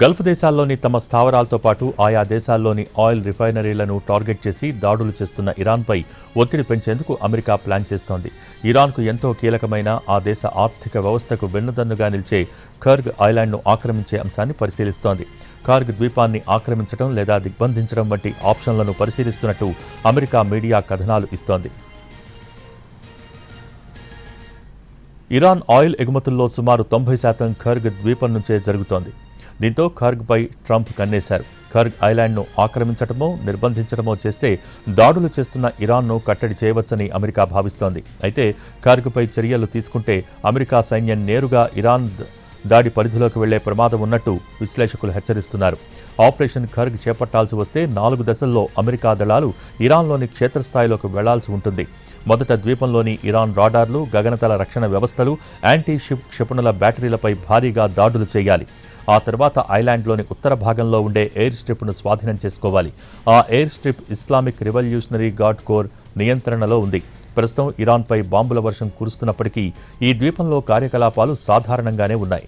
Gulf దేశాల్లోని తమ స్థావరాలతో పాటు ఆయా దేశాల్లోని ఆయిల్ రిఫైనరీలను టార్గెట్ చేసి దాడులు చేస్తున్న ఇరాన్పై ఒత్తిడి పెంచేందుకు అమెరికా ప్లాన్ చేస్తోంది. ఇరాన్కు ఎంతో కీలకమైన ఆ దేశ ఆర్థిక వ్యవస్థకు వెన్నుదన్నుగా నిలిచే ఖర్గ్ ఐలాండ్ను ఆక్రమించే అంశాన్ని పరిశీలిస్తోంది. ఖర్గ్ ద్వీపాన్ని ఆక్రమించడం లేదా దిగ్బంధించడం వంటి ఆప్షన్లను పరిశీలిస్తున్నట్టు అమెరికా మీడియా కథనాలు ఇస్తోంది. ఇరాన్ ఆయిల్ ఎగుమతుల్లో సుమారు 90% ఖర్గ్ ద్వీపం నుంచే జరుగుతోంది. దీంతో ఖర్గ్పై ట్రంప్ కన్నేశారు. ఖర్గ్ ఐలాండ్ను ఆక్రమించడమో నిర్బంధించడమో చేస్తే దాడులు చేస్తున్న ఇరాన్ను కట్టడి చేయవచ్చని అమెరికా భావిస్తోంది. అయితే ఖర్గ్పై చర్యలు తీసుకుంటే అమెరికా సైన్యం నేరుగా ఇరాన్ దాడి పరిధిలోకి వెళ్లే ప్రమాదం ఉన్నట్టు విశ్లేషకులు హెచ్చరిస్తున్నారు. ఆపరేషన్ ఖర్గ్ చేపట్టాల్సి వస్తే 4 దశల్లో అమెరికా దళాలు ఇరాన్లోని క్షేత్రస్థాయిలోకి వెళ్లాల్సి ఉంటుంది. మొదట ద్వీపంలోని ఇరాన్ రాడార్లు, గగనతల రక్షణ వ్యవస్థలు, యాంటీ షిప్ క్షిపణుల బ్యాటరీలపై భారీగా దాడులు చేయాలి. ఆ తర్వాత ఐలాండ్లోని ఉత్తర భాగంలో ఉండే ఎయిర్ స్ట్రిప్ను స్వాధీనం చేసుకోవాలి. ఆ air strip Islamic revolutionary guard corps నియంత్రణలో ఉంది. ప్రస్తుతం ఇరాన్పై బాంబుల వర్షం కురుస్తున్నప్పటికీ ఈ ద్వీపంలో కార్యకలాపాలు సాధారణంగానే ఉన్నాయి.